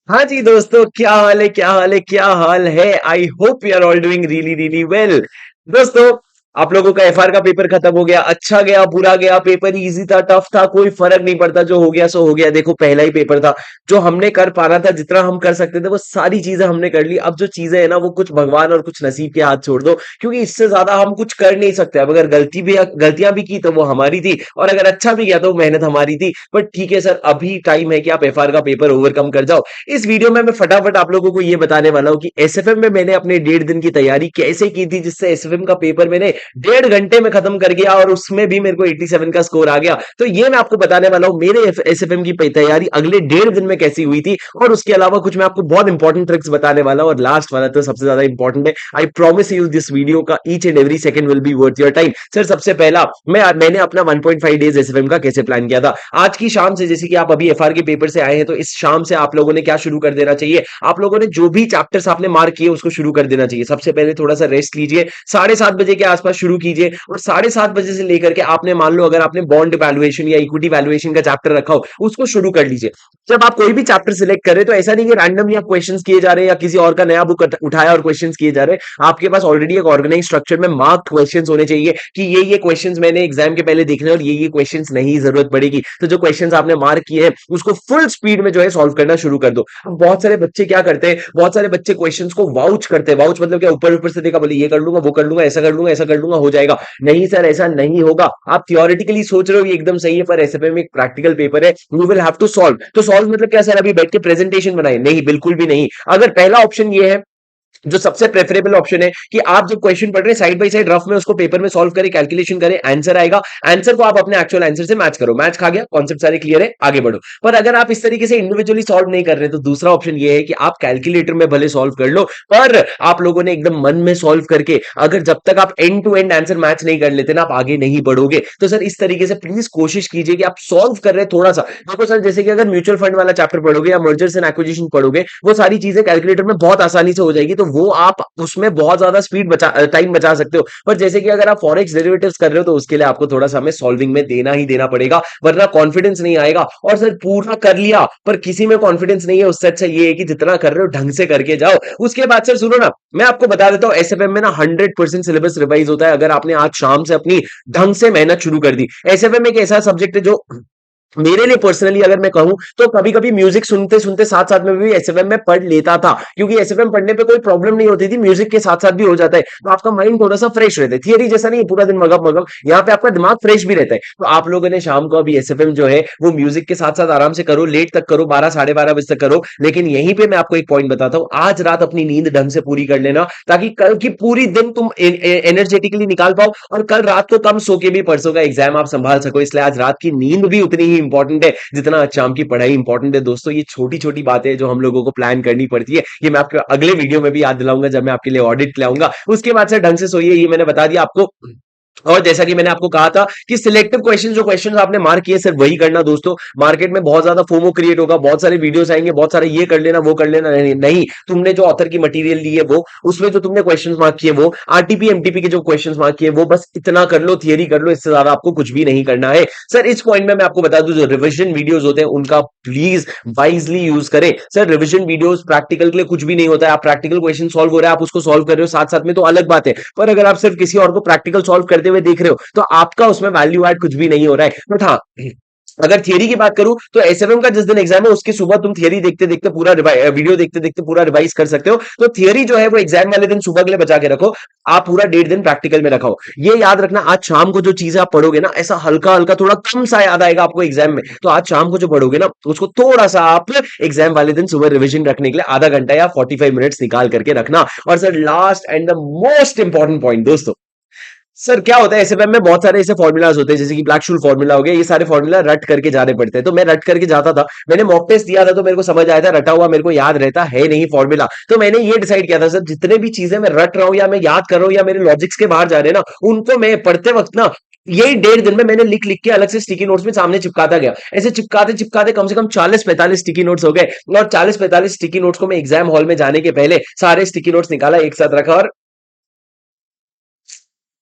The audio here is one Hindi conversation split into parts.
हाँ जी दोस्तों, क्या हाल है, क्या हाल है, क्या हाल है। I hope you are all doing really really well. दोस्तों, आप लोगों का एफआर का पेपर खत्म हो गया। अच्छा गया, बुरा गया, पेपर इजी था, टफ था, कोई फर्क नहीं पड़ता। जो हो गया सो हो गया। देखो, पहला ही पेपर था। जो हमने कर पाना था, जितना हम कर सकते थे, वो सारी चीजें हमने कर ली। अब जो चीजें है ना, वो कुछ भगवान और कुछ नसीब के हाथ छोड़ दो, क्योंकि इससे ज्यादा हम कुछ कर नहीं सकते। अब अगर गलतियां भी की तो वो हमारी थी, और अगर अच्छा भी किया तो मेहनत हमारी थी। बट ठीक है सर, अभी टाइम है कि आप एफआर का पेपर ओवरकम कर जाओ। इस वीडियो में मैं फटाफट आप लोगों को ये बताने वाला हूं कि एसएफएम में मैंने अपने 1.5 दिन की तैयारी कैसे की थी, जिससे एसएफएम का पेपर मैंने 1.5 घंटे में खत्म कर गया, और उसमें भी मेरे को 87 का स्कोर आ गया। तो ये मैं आपको बताने वाला हूं मेरे एसएफएम की तैयारी अगले 1.5 दिन में कैसी हुई थी। और उसके अलावा कुछ मैं आपको बहुत इंपॉर्टेंट ट्रिक्स बताने वाला हूं, और लास्ट वाला तो सबसे ज्यादा इंपॉर्टेंट है। I promise you this video का each and every second will be worth your time. Sir, सबसे पहला मैंने अपना 1.5 डेज एसएफएम का कैसे प्लान किया था। आज की शाम से, जैसे कि आप अभी एफआर के पेपर से आए हैं, तो इस शाम से आप लोगों ने क्या शुरू कर देना चाहिए। आप लोगों ने जो भी चैप्टर्स आपने मार्क किए उसको शुरू कर देना चाहिए। सबसे पहले थोड़ा सा रेस्ट लीजिए, 7:30 बजे के आसपास शुरू कीजिए, और 7:30 बजे से लेकर के आपने, मान लो अगर आपने बॉन्ड वैल्यूएशन या इक्विटी वैल्यूएशन का चैप्टर रखा हो, उसको शुरू कर लीजिए। जब आप कोई भी चैप्टर सिलेक्ट करें, तो ऐसा नहीं कि रैंडमली आप क्वेश्चंस किए जा रहे हैं, या किसी और का नया बुक उठाया और क्वेश्चंस किए जा रहे हैं। आपके पास ऑलरेडी एक ऑर्गेनाइज स्ट्रक्चर में मार्क क्वेश्चंस होने चाहिए कि ये क्वेश्चंस मैंने एग्जाम के पहले देखने, और ये क्वेश्चंस नहीं जरूरत पड़ेगी। तो जो क्वेश्चंस आपने मार्क किए हैं, उसको फुल स्पीड में जो है सॉल्व करना शुरू कर दो। अब बहुत सारे बच्चे क्या करते हैं, बहुत सारे बच्चे क्वेश्चंस को वाउच करते हैं। वाउच मतलब क्या, ऊपर ऊपर से देखा, बोले ये कर लूंगा, वो कर लूंगा, ऐसा कर लूंगा, ऐसा कर लूंगा, हो जाएगा। नहीं सर, ऐसा नहीं होगा। आप थियोरेटिकली सोच रहे हो, ये एकदम सही है, पर एसएफए में एक प्रैक्टिकल पेपर है, you will have to solve. तो सॉल्व मतलब क्या सर, अभी बैठ के प्रेजेंटेशन बनाए? नहीं, बिल्कुल भी नहीं। अगर पहला ऑप्शन ये है, जो सबसे प्रेफरेबल ऑप्शन है, कि आप जब क्वेश्चन पढ़ रहे हैं, साइड बाय साइड रफ में उसको पेपर में सॉल्व करें, कैलकुलेशन करें, आंसर आएगा। आंसर को आप अपने एक्चुअल आंसर से मैच करो। मैच खा गया, कॉन्सेप्ट सारे क्लियर है, आगे बढ़ो। पर अगर आप इस तरीके से इंडिविजुअली सॉल्व नहीं कर रहे, तो दूसरा ऑप्शन ये है कि आप कैलकुलेटर में भले सॉल्व कर लो, पर आप लोगों ने एकदम मन में सॉल्व करके, अगर जब तक आप end to end answer match नहीं कर लेते ना, आप आगे नहीं बढ़ोगे। तो सर, इस तरीके से प्लीज कोशिश कीजिए कि आप सॉल्व कर रहे हैं थोड़ा सा। देखो सर, जैसे कि अगर म्यूचुअल फंड वाला चैप्टर पढ़ोगे या मर्जर्स एंड एक्विजिशन पढ़ोगे, वो सारी चीजें कैलकुलेटर में बहुत आसानी से हो जाएगी, तो वो आप उसमें बहुत ज्यादा स्पीड टाइम बचा सकते हो। पर जैसे कि अगर आप फॉरेक्स डेरिवेटिव्स कर रहे हो, तो उसके लिए आपको थोड़ा सा हमें सॉल्विंग में देना ही देना पड़ेगा, वरना कॉन्फिडेंस नहीं आएगा। और सर, पूरा कर लिया पर किसी में कॉन्फिडेंस नहीं है, उससे अच्छा ये है कि जितना कर रहे हो ढंग से करके जाओ। उसके बाद सर सुनो ना, मैं आपको बता देता हूं, एसएफएम में ना 100% सिलेबस रिवाइज होता है, अगर आपने आज शाम से अपनी ढंग से मेहनत शुरू कर दी। एसएफएम एक ऐसा सब्जेक्ट है जो मेरे लिए पर्सनली अगर मैं कहूं, तो कभी कभी म्यूजिक सुनते सुनते साथ साथ में भी एसएफएम में पढ़ लेता था, क्योंकि एसएफएम पढ़ने पे कोई प्रॉब्लम नहीं होती थी, म्यूजिक के साथ साथ भी हो जाता है, तो आपका माइंड थोड़ा सा फ्रेश रहता है। थियरी जैसा नहीं है पूरा दिन मगम मगम, यहाँ पे आपका दिमाग फ्रेश भी रहता है। तो आप लोगों ने शाम को अभी एसएफएम जो है वो म्यूजिक के साथ साथ आराम से करो, लेट तक करो, 12 साढ़े 12 बजे तक करो। लेकिन यहीं पे मैं आपको एक पॉइंट बताता हूं, आज रात अपनी नींद ढंग से पूरी कर लेना, ताकि कल की पूरी दिन तुम एनर्जेटिकली निकाल पाओ, और कल रात को कम सो के भी परसों का एग्जाम आप संभाल सको। इसलिए आज रात की नींद भी उतनी ही इंपॉर्टेंट है जितना आज शाम की पढ़ाई इंपॉर्टेंट है। दोस्तों, ये छोटी छोटी बातें जो हम लोगों को प्लान करनी पड़ती है, ये मैं आपके अगले वीडियो में भी याद दिलाऊंगा, जब मैं आपके लिए ऑडिट लाऊंगा। उसके बाद से ढंग से सोइए, ये मैंने बता दिया आपको। और जैसा कि मैंने आपको कहा था कि सिलेक्टिव क्वेश्चन, जो क्वेश्चन आपने मार्क किए सिर्फ वही करना। दोस्तों, मार्केट में बहुत ज्यादा फोमो क्रिएट होगा, बहुत सारे वीडियोस आएंगे, बहुत सारे ये कर लेना वो कर लेना, नहीं, नहीं। तुमने जो ऑथर की मटेरियल ली है, वो उसमें जो तुमने क्वेश्चन मार्क किए, वो आरटीपी एमटीपी के जो क्वेश्चन मार्क किए, वो बस इतना कर लो, थियरी कर लो, इससे ज्यादा आपको कुछ भी नहीं करना है। सर, इस पॉइंट में मैं आपको बता दूं, जो रिविजन वीडियोस होते हैं उनका प्लीज वाइजली यूज करें। सर, रिविजन वीडियोस प्रैक्टिकल के लिए कुछ भी नहीं होता है। आप प्रैक्टिकल क्वेश्चन सॉल्व हो रहा है, आप उसको सॉल्व कर रहे हो साथ साथ में, तो अलग बात है। पर अगर आप सिर्फ किसी और को प्रैक्टिकल सॉल्व करते हुए देख रहे हो, तो आपका उसमें वैल्यू ऐड कुछ भी नहीं हो रहा है। बट हाँ, अगर थियरी की बात करूं, तो एसएफएम का जिस दिन एग्जाम है, उसकी सुबह तुम थियरी देखते देखते पूरा वीडियो देखते देखते पूरा रिवाइज कर सकते हो। तो थियरी जो है वो एग्जाम वाले दिन सुबह के लिए बचा के रखो, आप पूरा 1.5 दिन प्रैक्टिकल में रखो। ये याद रखना, आज शाम को जो चीजें आप पढ़ोगे ना, ऐसा हल्का हल्का थोड़ा कम सा याद आएगा आपको एग्जाम में, तो आज शाम को जो पढ़ोगे ना, उसको थोड़ा सा आप एग्जाम वाले दिन सुबह रिविजन रखने के लिए आधा घंटा या 45 मिनट्स निकाल करके रखना। और sir, last and the most important point दोस्तों, सर क्या होता है, एसएफएम में बहुत सारे ऐसे फॉर्मूलाज होते हैं, जैसे कि ब्लैक शूल फॉर्मूला हो गया, ये सारे फॉर्मूला रट करके जाने पड़ते हैं। तो मैं रट करके जाता था, मैंने मॉक टेस्ट दिया था, तो मेरे को समझ आया था रटा हुआ मेरे को याद रहता है नहीं फॉर्मूला। तो मैंने ये डिसाइड किया था, सर जितने भी चीजें मैं रट रहा हूं, या मैं याद कर रहा हूं, या मेरे लॉजिक्स के बाहर जा रहे हैं ना, उनको मैं पढ़ते वक्त ना, यही 1.5 दिन में मैंने लिख लिख के अलग से स्टिकी नोट्स में सामने चिपकाता गया। ऐसे चिपकाते चिपकाते कम से कम 40-45 स्टिकी नोट्स हो गए, और 40-45 स्टिकी नोट्स को मैं एग्जाम हॉल में जाने के पहले सारे स्टिकी नोट्स निकाला, एक साथ रखा, और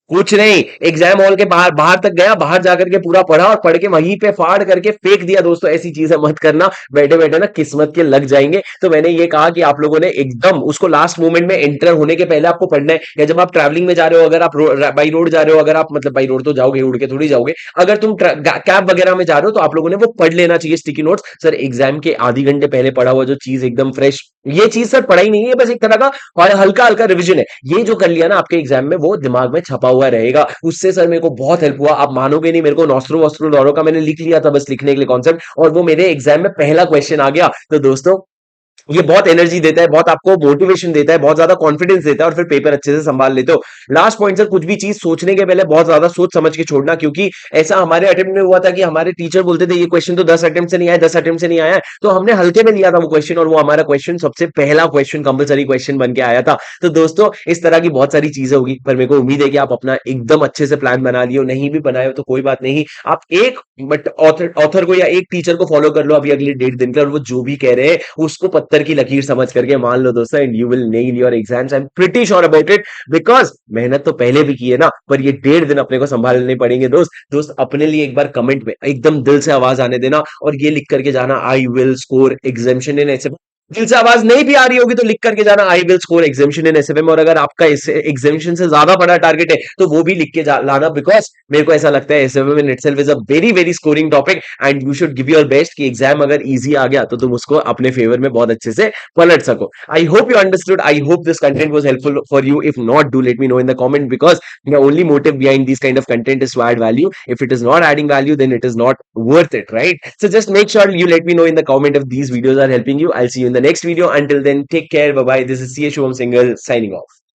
कुछ नहीं, एग्जाम हॉल के बाहर बाहर तक गया, बाहर जाकर के पूरा पढ़ा और पढ़ के वहीं पे फाड़ करके फेंक दिया। दोस्तों ऐसी चीजें मत करना, बैठे बैठे ना किस्मत के लग जाएंगे। तो मैंने ये कहा कि आप लोगों ने एकदम उसको लास्ट मोमेंट में एंटर होने के पहले आपको पढ़ना है, या जब आप ट्रैवलिंग में जा रहे हो, अगर आप बाई रोड जा रहे हो, अगर आप मतलब बाई रोड तो जाओगे, उड़ के थोड़ी जाओगे, अगर तुम कैब वगैरह में जा रहे हो तो आप लोगों ने वो पढ़ लेना चाहिए स्टिकी नोट्स। सर एग्जाम के आधी घंटे पहले पढ़ा हुआ जो चीज एकदम फ्रेश, ये चीज सर पढ़ाई नहीं है, बस एक तरह का और हल्का हल्का रिवीजन है। ये जो कर लिया ना आपके एग्जाम में, वो दिमाग में छपा हुआ रहेगा। उससे सर मेरे को बहुत हेल्प हुआ, आप मानोगे नहीं, मेरे को नॉस्ट्रो वॉस्ट्रो डोरो का मैंने लिख लिया था बस लिखने के लिए कॉन्सेप्ट, और वो मेरे एग्जाम में पहला क्वेश्चन आ गया। तो दोस्तों ये बहुत एनर्जी देता है, बहुत आपको मोटिवेशन देता है, बहुत ज्यादा कॉन्फिडेंस देता है, और फिर पेपर अच्छे से संभाल लेते हो। लास्ट पॉइंट सर, कुछ भी चीज सोचने के पहले बहुत ज्यादा सोच समझ के छोड़ना, क्योंकि ऐसा हमारे अटेम्प्ट में हुआ था कि हमारे टीचर बोलते थे ये क्वेश्चन तो 10 अटेम्प्ट से नहीं आया, 10 अटेम्प्ट से नहीं आया है, तो हमने हल्के में लिया था वो क्वेश्चन, और वो हमारा क्वेश्चन सबसे पहला क्वेश्चन कंपलसरी क्वेश्चन बन के आया था। तो दोस्तों इस तरह की बहुत सारी चीजें होगी, पर मेरे को उम्मीद है कि आप अपना एकदम अच्छे से प्लान बना लियो, नहीं भी बनाए हो तो कोई बात नहीं, आप एक बट ऑथर ऑथर को या एक टीचर को फॉलो कर लो अभी अगले 1.5 दिन का, और वो जो भी कह रहे हैं उसको पत्थर की लकीर समझ करके मान लो दोस्तों, and you will nail your exams, I am pretty sure about it, because मेहनत तो पहले भी की है ना, पर ये 1.5 दिन अपने को संभालने पड़ेंगे। दोस्त अपने लिए एक बार कमेंट में एकदम दिल से आवाज आने देना, और ये लिख करके जाना, I will score examination in ऐसे। दिल से आवाज नहीं भी आ रही होगी तो लिख करके जाना, I will score examination in SFM, और अगर आपका एग्जामिनेशन से ज्यादा बड़ा टारगेट है तो वो भी लिख के लाना, बिकॉज मेरे को ऐसा लगता है SFM in itself is a very very scoring topic, and you should give your best कि एग्जाम अगर इजी आ गया तो तुम उसको अपने फेवर में बहुत अच्छे से पलट सको। आई hope you understood, I hope this content was helpful for you. If not, do let me know in the comment, because the only motive behind these kind of content is to add value. If it is not adding value, then it is not worth it, right? So just make sure you let me know in the comment if these videos are helping you. I'll see you in the next video. Until then, take care. Bye bye. This is CA Shubham Singhal signing off.